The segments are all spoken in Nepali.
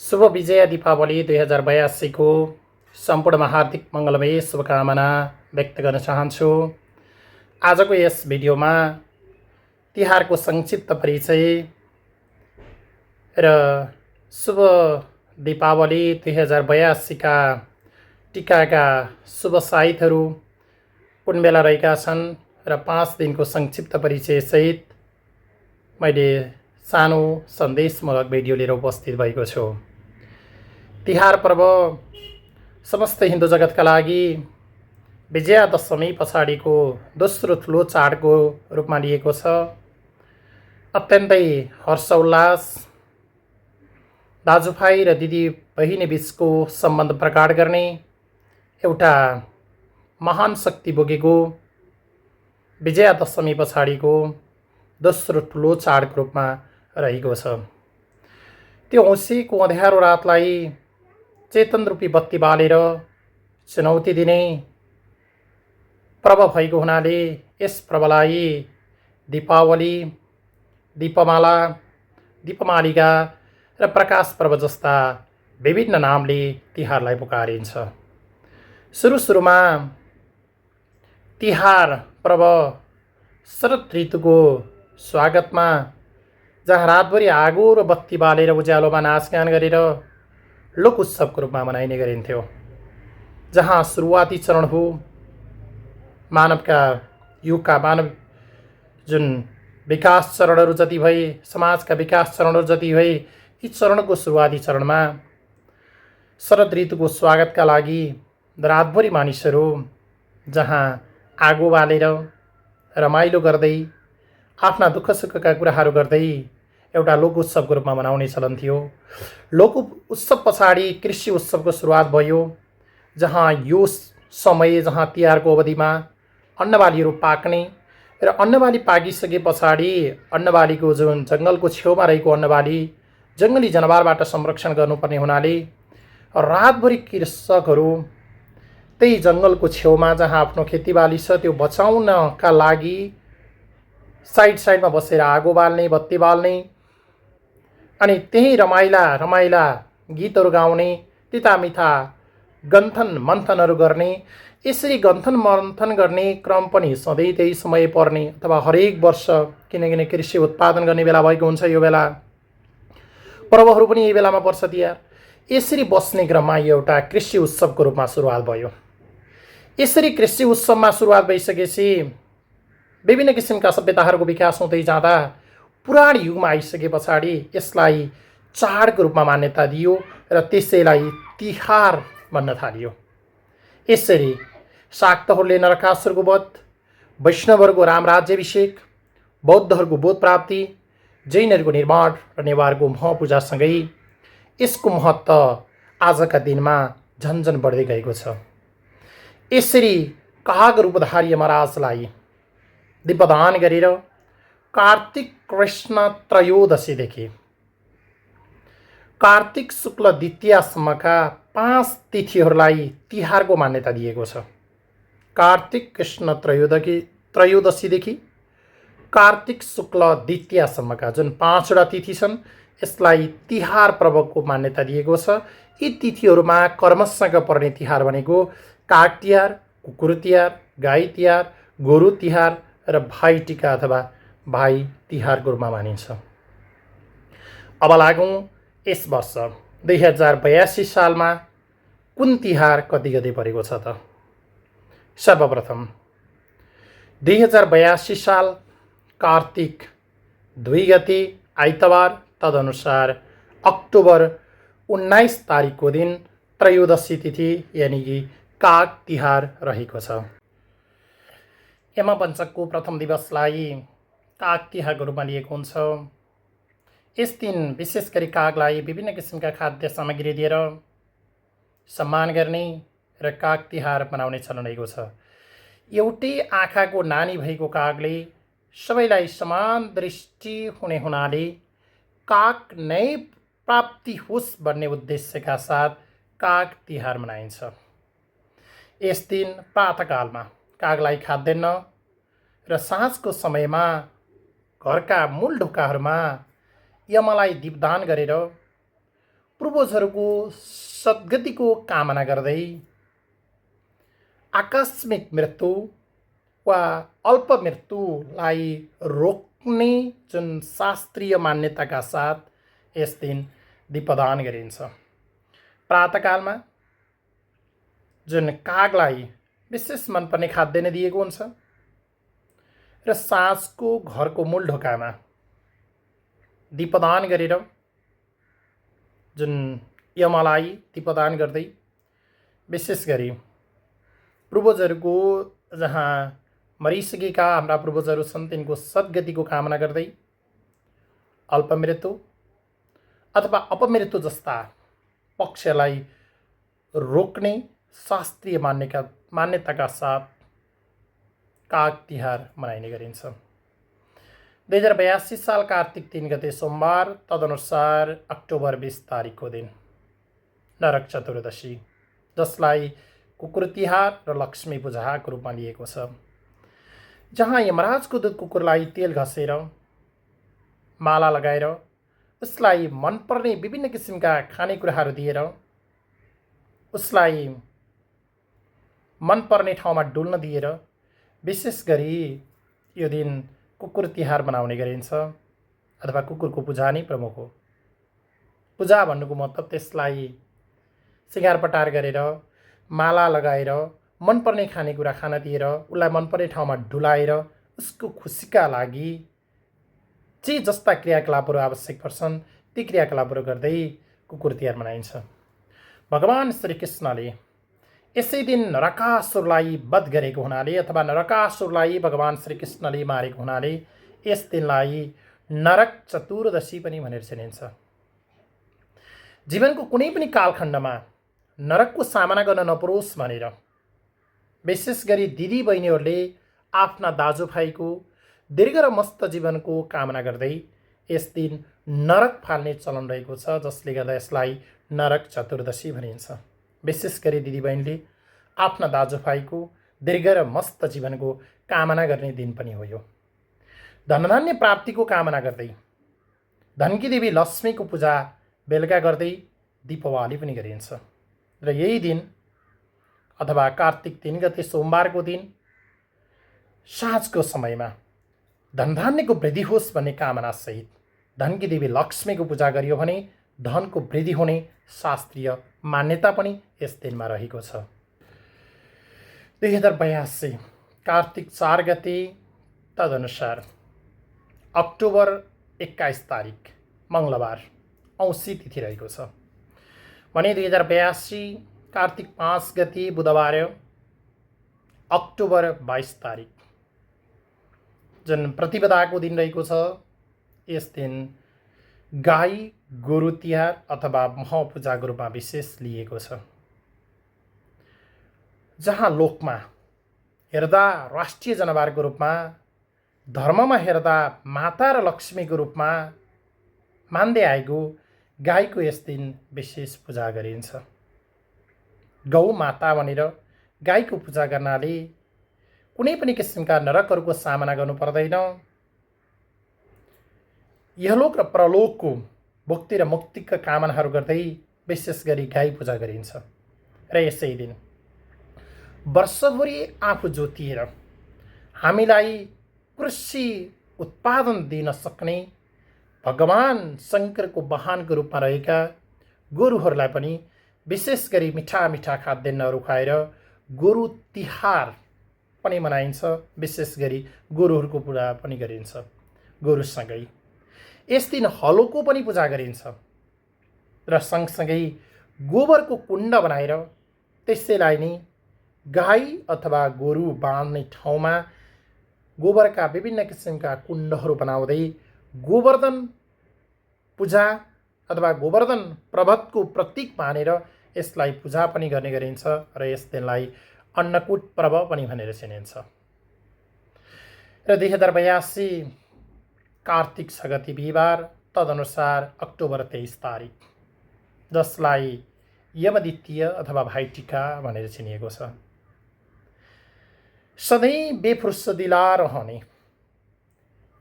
शुभ विजय दीपावली 2082 को सम्पूर्णमा हार्दिक मङ्गलमय शुभकामना व्यक्त गर्न चाहन्छु। आजको यस भिडियोमा तिहारको संक्षिप्त परिचय र शुभ दीपावली 2082 का टिकाका शुभ साइतहरू कुन बेला रहेका छन् र 5 दिनको संक्षिप्त परिचय सहित मैले सानो सन्देशमूलक भिडियो लिएर उपस्थित भएको छु। तिहार पर्व समस्त हिन्दू जगतका लागि विजयादशमी पछाडिको दोस्रो ठुलो चाडको रूपमा लिएको छ। अत्यन्तै हर्षोल्लास, दाजुभाइ र दिदी बहिनी बीचको सम्बन्ध प्रगाड गर्ने एउटा महान शक्ति बोकेको विजयादशमी पछाडिको दोस्रो ठुलो चाडको रूपमा रहेको छ। त्यो औँसीको अँध्यारो रातलाई चेतन रूपी बत्ती बालेर चुनौती दिने पर्व भएको हुनाले यस पर्वलाई दीपावली, दीपमाला, दीपमालिका र प्रकाश पर्व जस्ता विभिन्न नामले तिहारलाई पुकारिन्छ। सुरुमा तिहार पर्व शरद ऋतुको स्वागतमा जहाँ रातभरि आगो र बत्ती बालेर उज्यालोमा नाचगान गरेर लोक उत्सवको रूपमा मनाइने गरिन्थ्यो। जहाँ सुरुवाती चरण हो मानवका युगका मानव जुन विकास चरणहरू जति भए, समाजका विकास चरणहरू जति भए, यी चरणको सुरुवाती चरणमा शरद ऋतुको स्वागतका लागि रातभरि मानिसहरू जहाँ आगो बालेर रमाइलो गर्दै आफ्ना दुःख सुखका कुराहरू गर्दै एउटा लोक उत्सवको रूपमा मनाउने चलन थियो। लोक उत्सव पछाडि कृषि उत्सवको सुरुवात भयो, जहाँ यो समय जहाँ तिहारको अवधिमा अन्नबालीहरू पाक्ने र अन्नबाली पाकिसके पछाडि अन्नबालीको जुन जङ्गलको छेउमा रहेको अन्नबाली जङ्गली जनावरबाट संरक्षण गर्नुपर्ने हुनाले रातभरि कृषकहरू त्यही जङ्गलको छेउमा जहाँ आफ्नो खेतीबाली छ त्यो बचाउनका लागि साइडमा बसेर आगो बाल्ने, बत्ती बाल्ने अनि त्यही रमाइला गीतहरू गाउने, तितामिठा गन्थन मन्थनहरू गर्ने। यसरी गन्थन मन्थन गर्ने क्रम पनि सधैँ त्यही समय पर्ने अथवा हरेक वर्ष, किनकि कृषि उत्पादन गर्ने बेला भएको हुन्छ। यो बेला पर्वहरू पनि यही बेलामा पर्छ तिहार। यसरी बस्ने क्रममा यो एउटा कृषि उत्सवको रूपमा सुरुवात भयो। यसरी कृषि उत्सवमा सुरुवात भइसकेपछि विभिन्न किसिमका सभ्यताहरूको विकास हुँदै जाँदा पुराण युगमा आइसके पछाडि यसलाई चाडको रूपमा मान्यता दियो र त्यसैलाई तिहार भन्न थालियो। यसरी शाक्तहरूले नरकासुरको वध, वैष्णवहरूको रामराज्याभिषेक, बौद्धहरूको बोध प्राप्ति, जैनहरूको निर्माण र नेवारको महपूजासँगै यसको महत्त्व आजका दिनमा झन्झन बढ्दै गएको छ। यसरी काग रूपधारी यमराजलाई दीपदान गरेर कार्तिक कृष्ण त्रयोदशीदेखि कार्तिक शुक्ल द्वितीयासम्मका 5 तिथिहरूलाई तिहारको मान्यता दिएको छ। कार्तिक कृष्ण त्रयोदशीदेखि कार्तिक शुक्ल द्वितीयासम्मका जुन 5वटा तिथि छन् यसलाई तिहार पर्वको मान्यता दिएको छ। यी तिथिहरूमा कर्मसँग पर्ने तिहार भनेको काग तिहार, कुकुर तिहार, गाई तिहार, गोरु तिहार र भाइ टिका अथवा भाइ तिहारको रूपमा मानिन्छ। अब लागौँ यस वर्ष 2082 सालमा कुन तिहार कति गते परेको छ त। सर्वप्रथम 2082 साल कार्तिक 2 गते आइतबार, तदनुसार अक्टोबर 19 तारिकको दिन त्रयोदशी तिथि यानि कि काग तिहार रहेको छ। यमपञ्चकको प्रथम दिवसलाई काग तिहारको रूपमा लिएको हुन्छ। यस दिन विशेष गरी कागलाई विभिन्न किसिमका खाद्य सामग्री दिएर सम्मान गर्ने र काग तिहार मनाउने चलन रहेको छ। एउटै आँखाको नानी भएको कागले सबैलाई समान दृष्टि हुने हुनाले काग नै प्राप्ति होस् भन्ने उद्देश्यका साथ काग तिहार मनाइन्छ। यस दिन प्रातःकालमा कागलाई खाद्यान्न र साँझको समयमा घरका मूल ढोकाहरूमा यमलाई दीपदान गरेर पूर्वजहरूको सद्गतिको कामना गर्दै आकस्मिक मृत्यु वा अल्प मृत्युलाई रोक्ने जुन शास्त्रीय मान्यताका साथ यस दिन दीपदान गरिन्छ। प्रातःकालमा जुन कागलाई विशेष मनपर्ने खाद्यान्न दिएको हुन्छ र साँझको घरको मूल ढोकामा दीपदान गरेर जुन यमलाई दीपदान गर्दै विशेष गरी पूर्वजहरूको जहाँ मरिसकेका हाम्रा पूर्वजहरू छन् तिनको सद्गतिको कामना गर्दै अल्पमृत्यु अथवा अपमृत्यु जस्ता पक्षलाई रोक्ने शास्त्रीय मान्यताका साथ काग तिहार मनाइने गरिन्छ। 2082 साल कार्तिक 3 गते सोमबार, तदनुसार अक्टोबर 20 तारिकको दिन नरक चतुर्दशी, जसलाई कुकुर तिहार र लक्ष्मी पूजाको रूपमा लिएको छ, जहाँ यमराजको दूत कुकुरलाई तेल घसेर माला लगाएर उसलाई मनपर्ने विभिन्न किसिमका खानेकुराहरू दिएर उसलाई मनपर्ने ठाउँमा डुल्न दिएर विशेष गरी यो दिन कुकुर तिहार मनाउने गरिन्छ अथवा कुकुरको पूजा नै प्रमुख हो। पूजा भन्नुको मतलब त्यसलाई सिँगारपटार गरेर माला लगाएर मनपर्ने खानेकुरा खान दिएर उसलाई मनपर्ने ठाउँमा डुलाएर उसको खुसीका लागि जे जस्ता क्रियाकलापहरू आवश्यक पर्छन् ती क्रियाकलापहरू गर्दै कुकुर तिहार मनाइन्छ। भगवान श्रीकृष्णले यसै दिन नरकासुरलाई वध गरेको हुनाले अथवा नरकासुरलाई भगवान श्रीकृष्णले मारेको हुनाले यस दिनलाई नरक चतुर्दशी पनि भनेर चिनिन्छ। जीवनको कुनै पनि कालखण्डमा नरकको सामना गर्न नपरोस् भनेर विशेष गरी दिदी बहिनीहरूले आफ्ना दाजुभाइको दीर्घ र मस्त जीवनको कामना गर्दै यस दिन नरक फाल्ने चलन रहेको छ, जसले गर्दा यसलाई नरक चतुर्दशी भनिन्छ। विशेष गरी दिदीबहिनीले आफ्ना दाजुभाइको दीर्घ र मस्त जीवनको कामना गर्ने दिन पनि हो यो। धनधान्य प्राप्तिको कामना गर्दै धनकी देवी लक्ष्मीको पूजा बेलुका गर्दै दीपावली पनि गरिन्छ र यही दिन अथवा कार्तिक 3 गते सोमबारको दिन साँझको समयमा धनधान्यको वृद्धि होस् भन्ने कामना सहित धनकी देवी लक्ष्मीको पूजा गरियो भने धनको वृद्धि हुने शास्त्रीय मान्यता पनि यस दिनमा रहेको छ। 2082 कार्तिक 4 गते तदनुसार अक्टोबर 21 तारिक मङ्गलबार औँसी तिथि रहेको छ भने 2082 कार्तिक 5 गते बुधबार अक्टोबर 22 तारिक जुन प्रतिपदाको दिन रहेको छ, यस दिन गाई गोरु तिहार अथवा महपूजाको रूपमा विशेष लिएको छ। जहाँ लोकमा हेर्दा राष्ट्रिय जनावरको रूपमा, धर्ममा हेर्दा माता र लक्ष्मीको रूपमा मान्दै आएको गाईको यस दिन विशेष पूजा गरिन्छ। गौ माता भनेर गाईको पूजा गर्नाले कुनै पनि किसिमका नरकहरूको सामना गर्नु पर्दैन। यहलोक र परलोकको भुक्ति र मुक्तिका कामनाहरू गर्दै विशेष गरी गाई पूजा गरिन्छ र यसै दिन वर्षभरि आफू जोतिएर हामीलाई कृषि उत्पादन दिन सक्ने भगवान शङ्करको वाहनको रूपमा रहेका गोरुहरूलाई पनि विशेष गरी मिठा मिठा खाद्यान्नहरू खुवाएर गोरु तिहार पनि मनाइन्छ। विशेष गरी गोरुहरूको पूजा पनि गरिन्छ। गोरुसँगै यस दिन हलोको पनि पूजा गरिन्छ र सँगसँगै गोबरको कुण्ड बनाएर त्यसैलाई नै गाई अथवा गोरु बाँध्ने ठाउँमा गोबरका विभिन्न किसिमका कुण्डहरू बनाउँदै गोवर्धन पूजा अथवा गोवर्धन पर्वतको प्रतीक मानेर यसलाई पूजा पनि गर्ने गरिन्छ र यस दिनलाई अन्नकूट पर्व पनि भनेर चिनिन्छ। र 2082 कार्तिक 6 गते बिहिबार तदनुसार अक्टोबर 23 तारिक, जसलाई यमद्वितीय अथवा भाइटिका भनेर चिनिएको छ। सधैँ बेफुर्सदिला रहने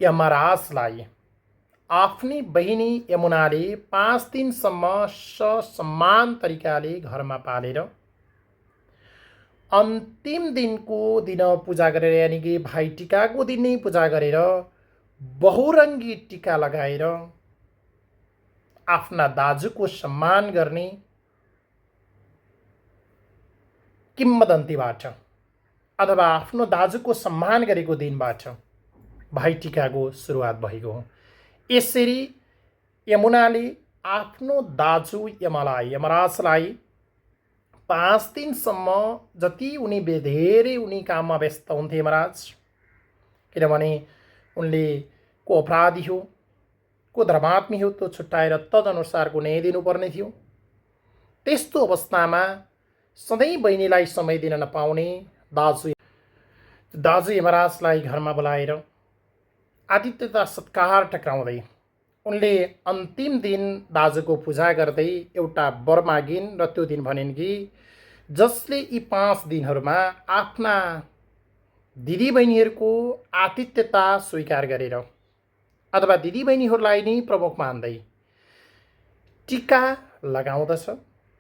यमराजलाई आफ्नी बहिनी यमुनाले 5 दिनसम्म ससम्मान तरिकाले घरमा पालेर अन्तिम दिनको दिन पूजा गरेर, यानि कि भाइटिकाको दिन नै पूजा गरेर बहुरङ्गी टिका लगाएर आफ्ना दाजुको सम्मान गर्ने किम्वदन्तीबाट अथवा आफ्नो दाजुको सम्मान गरेको दिनबाट भाइटिकाको सुरुवात भएको हो। यसरी यमुनाले आफ्नो दाजु यमराजलाई 5 दिनसम्म जति उनी धेरै उनी काममा व्यस्त हुन्थे यमराज, किनभने उनले को अपराधी हो को धर्मात्मी हो त्यो छुट्याएर तदनुसारको न्याय दिनुपर्ने थियो। त्यस्तो अवस्थामा सधैँ बहिनीलाई समय दिन नपाउने दाजु यमराजलाई घरमा बोलाएर आतिथ्यता सत्कार टक्राउँदै उनले अन्तिम दिन दाजुको पूजा गर्दै एउटा वर मागिन् र त्यो दिन भनिन् कि जसले यी 5 दिनहरूमा आफ्ना दिदीबहिनीहरूको आतिथ्यता स्वीकार गरेर अथवा दिदीबहिनीहरूलाई नै प्रमुख मान्दै टिका लगाउँदछ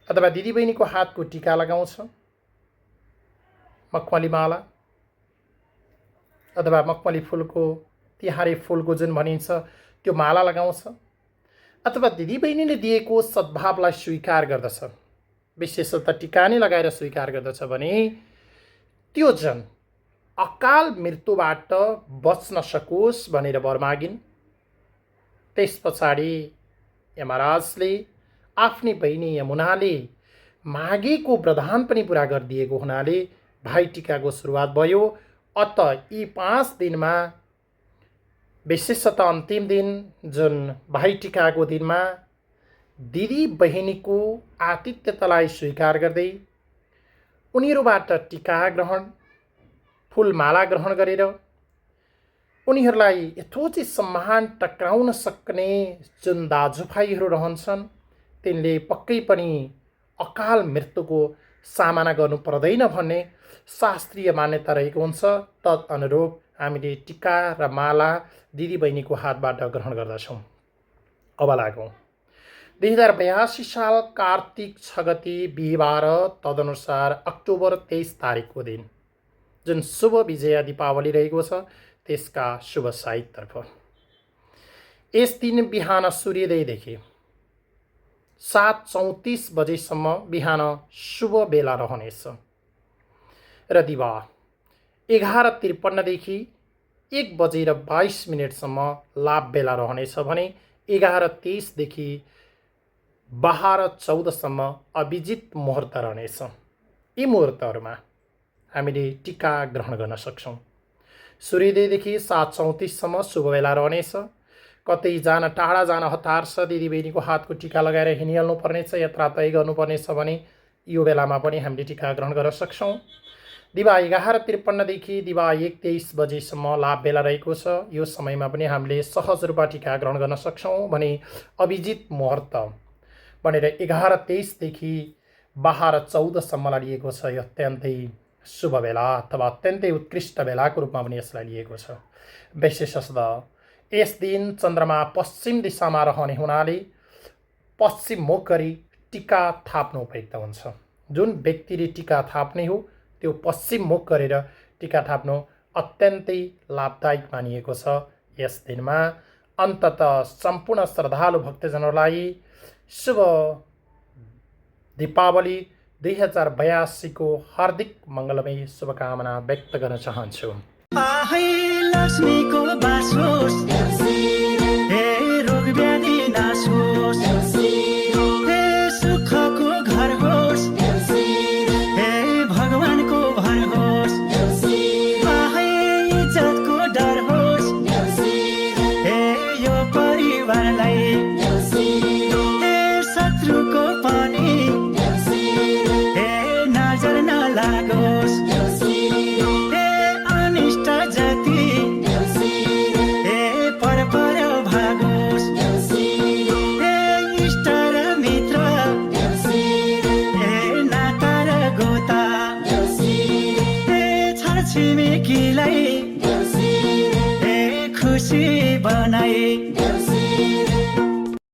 अथवा दिदीबहिनीको हातको टिका लगाउँछ, मखमली माला अथवा मखमली फुलको तिहारे फुलको जुन भनिन्छ त्यो माला लगाउँछ अथवा दिदीबहिनीले दिएको सद्भावलाई स्वीकार गर्दछ, विशेषतः टिका नै लगाएर स्वीकार गर्दछ भने त्यो जन अकाल मृत्युबाट बच्न सकोस् भनेर वर मागिन्। त्यस पछाडि यमराजले आफ्नी बहिनी यमुनाले मागेको वरदान पनि पुरा गरिदिएको हुनाले भाइटिकाको सुरुवात भयो। अत यी 5 दिनमा विशेषतः अन्तिम दिन जुन भाइटिकाको दिनमा दिदी बहिनीको आतिथ्यतालाई स्वीकार गर्दै उनीहरूबाट टिका ग्रहण फुलमाला ग्रहण गरेर उनीहरूलाई यथोचित सम्मान टक्राउन सक्ने जुन दाजुभाइहरू रहन्छन् तिनले पक्कै पनि अकाल मृत्युको सामना गर्नु पर्दैन भन्ने शास्त्रीय मान्यता रहेको हुन्छ। तदअनुरूप हामीले टिका र माला दिदीबहिनीको हातबाट ग्रहण गर्दछौँ। अब लागौँ 2082 साल कार्तिक 6 गते बिहिबार, तदनुसार अक्टोबर 23 तारिकको दिन जुन शुभ विजया दीपावली रहेको छ त्यसका शुभ साइततर्फ यस दिन बिहान सूर्योदयदेखि 7:34 बजेसम्म बिहान शुभ बेला रहनेछ र दिवा 11:53 देखि 1:22 लाभ बेला रहनेछ भने 11:23 देखि 12:14 अभिजित मुहुर्त रहनेछ। यी मुहुर्तहरूमा हामीले टिका ग्रहण गर्न सक्छौँ। सूर्योदयदेखि 7:34 शुभ बेला रहनेछ। कतै जान टाढा जान हतार छ, दिदीबहिनीको हातको टिका लगाएर हिँडिहाल्नु पर्नेछ, यात्रा तय गर्नुपर्नेछ भने यो बेलामा पनि हामीले टिका ग्रहण गर्न सक्छौँ। दिवा 11:53 देखि दिवा 1:23 बजेसम्म लाभ बेला रहेको छ। यो समयमा पनि हामीले सहज रूपमा टिका ग्रहण गर्न सक्छौँ भने अभिजित मुहुर्त भनेर 11:23 देखि 12:14 लिएको छ। यो अत्यन्तै शुभ बेला अथवा अत्यन्तै उत्कृष्ट बेलाको रूपमा पनि यसलाई लिएको छ। विशेषतः यस दिन चन्द्रमा पश्चिम दिशामा रहने हुनाले पश्चिम मुख गरी टिका थाप्नु उपयुक्त हुन्छ। जुन व्यक्तिले टिका थाप्ने हो त्यो पश्चिम मुख गरेर टिका थाप्नु अत्यन्तै लाभदायक मानिएको छ। यस दिनमा अन्ततः सम्पूर्ण श्रद्धालु भक्तजनहरूलाई शुभ दीपावली 2082 को हार्दिक मङ्गलमय शुभकामना व्यक्त गर्न चाहन्छु। लक्ष्मीको बास होस्, हे रोग व्याधि नाश होस्, हे सुखको घर होस्, हे भगवानको भर होस्, हे इज्जतको डर होस्, हे यो परिवारलाई, हे शत्रुको पनि हे नजर नलागोस्, छिमेकीलाई